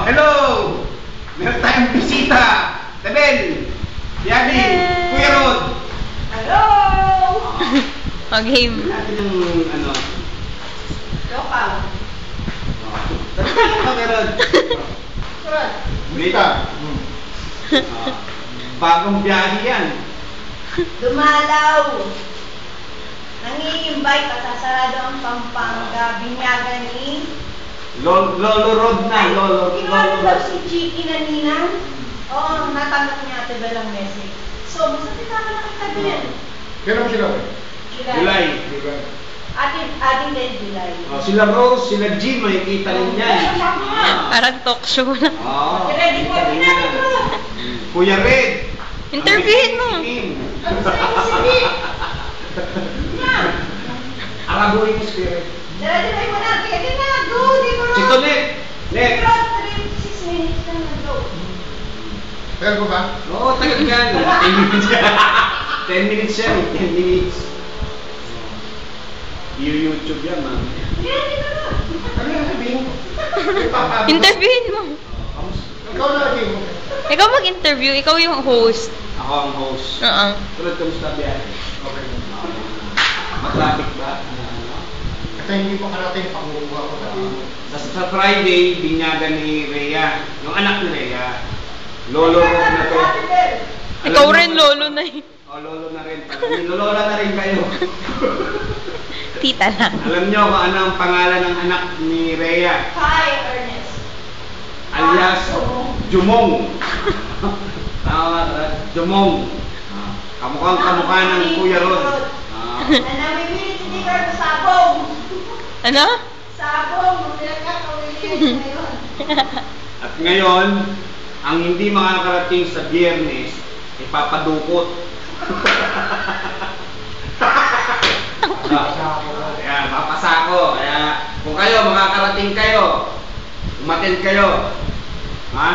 hello! Meron tayong bisita! Tabel! Yadi! Kuya Rod! Hello! Mag-game. Natin yung ano... Local. Tara ka, Kuya Rod! Rod. Bisita! Bagong biyahe yan. Dumalaw. Nangiimbay, kasasarado ang Pampanga. Binyagan ni... Lolo Rod na, Lolo Kinuha daw Rod. si Chiki na ninang. Oo, natanggap niya ate Belang message. So, basta kita ka nakita din. Kailan sila? July. Ating din July. Sila Rose, sila Jim, makikita rin yan. Parang talk show na. Ready po, pinay ko. Kuya Red. Interviewin mo. Ano sa'yo si Nick? Arabuhin mo spirit. Dala-dala mo na. Sige na, go. Di mo Chito Nick. Nick. Pero 36 minutes lang na go. Pero ko ba? Oo, tagal yan. 10 minutes yan. 10 minutes yan. 10 minutes. YouTube yan, ma'am. Ready ka na. Ano yung sabihin mo? Interviewin mo. Ikaw na sabihin mo. Ikaw mag-interview. Ikaw yung host. Ako ang host. Oo. Tulad kamusta biyahe? Okay. Matraffic ba? Kasi hindi pa karating panguha ko sabihin mo. Sa Friday, binyagan ni Rhea. Yung anak ni Rhea. Lolo Rod na to. Ikaw rin, lolo na eh. Lolo na rin. Lolola na rin kayo. Tita lang. Alam nyo kung ano ang pangalan ng anak ni Rhea? Hi, Ernest. Alias Jumong. Tama ba? Jumong. Kamukha ng Kuya Rod. Namimili si Dicker sa sabong. Ano? Sabong, pinagkakawili ngayon. At ngayon, ang hindi makakarating sa Biyernes, ipapadukot. Ayan, papasako. Kaya, kung kayo, makakarating kayo, umattend kayo. Ha?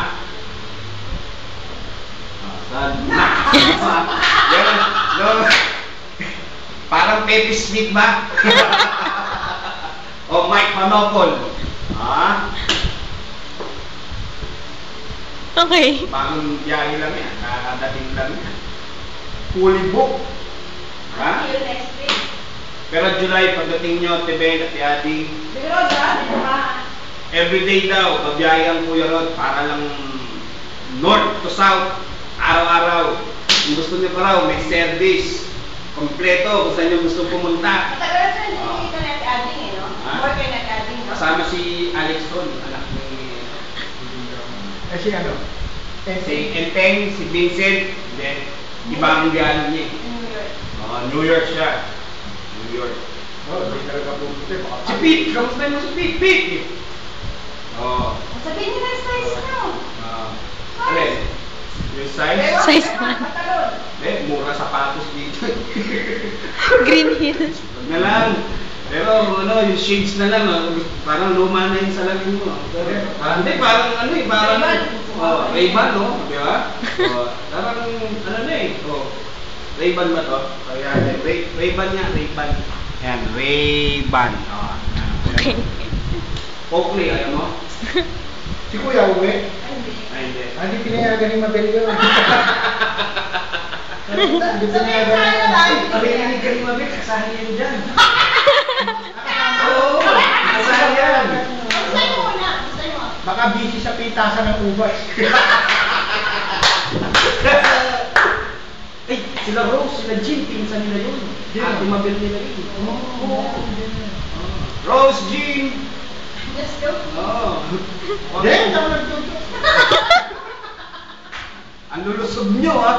Parang Pepe Smith ba? O Mike Manopol. Ha? Okay. Bagong biyahe lang yan. Kakadating lang yan. Fully book. Ha? See you next week. Pero July, pagdating nyo, Tebel at Yadi, Pero, everyday daw, pabiyahe ang Kuya Rod para lang north to south, araw-araw. Kung gusto nyo pa raw, may service. Kompleto, kung saan nyo gusto pumunta. matagal sa hindi ka net-adding eh, no? Ha? More ka net-adding, no? Kasama si Alex Ron, anak ni Kasi ano? si Enteng, si Vincent, then ibang biyahe niya. New York. New York siya. New York. Oo, hindi talaga pupunta. Si Pete, kamusta mo si Pete? Pete! Oh. Sabihin niyo na yung size nyo. Alin? Yung size? Size man. Patalon. Mura sapatos dito. Green Hills. Huwag na lang. Pero ano, yung shades na lang, parang luma na yung salamin mo. Hindi, parang ano eh, parang Ray-Ban, no? Di ba? Parang ano na eh. Ray-Ban ba to? Ayan, Ray-Ban nga, Ray-Ban. Ayan, Ray-Ban. Okay. Oakley, ayaw mo? Si Kuya uwi. Ay, hindi. Hindi pinayagan ni Mabel yun. Hindi pinayagan ni Mabel. Parinig ka ni Mabel, kasahin yan dyan. Oo, kasahin yan. Gusto nyo muna. Gusto nyo. Baka busy sa pitasan ng ubas. Eh, sila Rose, sila Jean, pinsan nila yun. Ate Mabel nila yun. Rose, Jean! Let's go. Then, ako nagtuto. Ang lulusog nyo, ha?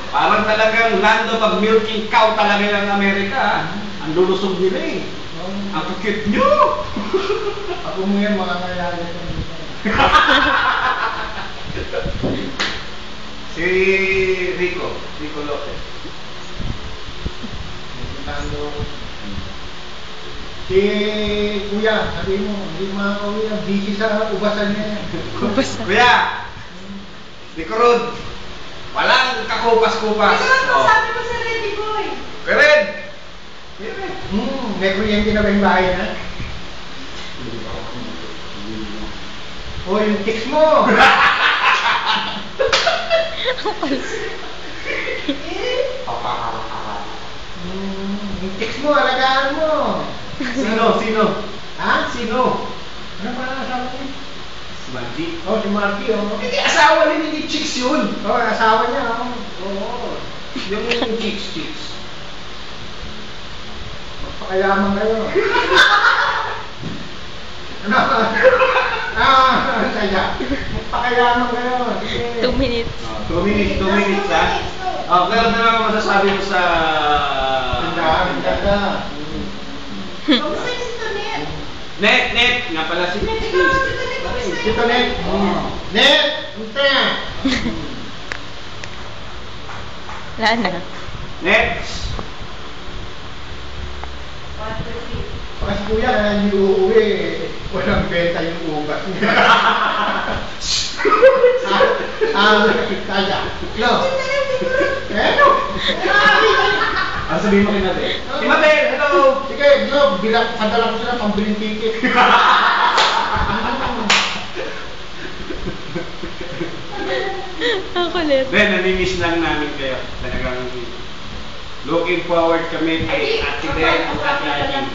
Parang talagang land of milking cow talaga ng Amerika, ha? Ang lulusog nila eh. Ang cute nyo! Ako mo yan, mga kailangan. Si Rico Lopez. Si Kuya, sabi mo, hindi makakauwi yan. Busy sa ubasan niya. Kuya! Rico Rod! Walang kakupas-kupas. Pero sabi ko sa Ready Boy. Red! May kuryente na ba yung bahay na? O yung chicks mo. Yung chicks mo, alagaan mo. Sino? Ha? Sino? Ano pa ang asawa niya? Si Manji. Oh, si Marky, oh. Hindi, asawa ni Chicks yun. Oh, asawa niya, oh. Oo. Yung Chicks. Magpakayaman kayo. Ano? Kaya. Magpakayaman kayo. Sige. 2 minutes. 2 minutes ha. Pero ano lang masasabi mo sa... Ang ganda. Kamusta yung si Tonet? Net, nga pala si Net. Dito, Net. Net! Punta na. Wala na. Next. Kasi kuya, hindi uuwi. Walang benta yung ugas niya. Kaya. No. Sabihin mo kay Mabel. Si Mabel, hello! Sige, no, padala ko sila pambiling ticket. Ang kulit. Ben, namimiss lang namin kayo. Talagang looking forward kami kay Ate Ben at Ate Aling.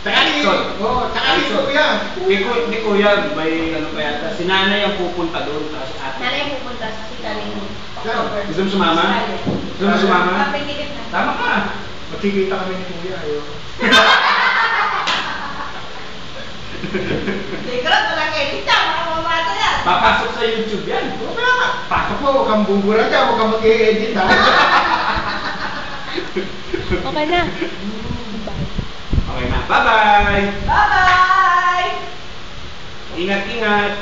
Action. Takali kuya. Ni Kuya, may ano pa yata. Si Nanay ang pupunta doon. Tapos Ate. Nanay pupunta sa Sikaling October. Gusto mo sumama? Gusto mo sumama? May ticket na. Tama ka. Magkikita kami ni kuya. Secret, walang edit na. Mga mamata yan. Papasok sa YouTube yan. Pasok mo, huwag kang bubura dyan, huwag kang mag-i-edit ha. Okay na. Okay na. Bye-bye! Bye-bye! Ingat-ingat!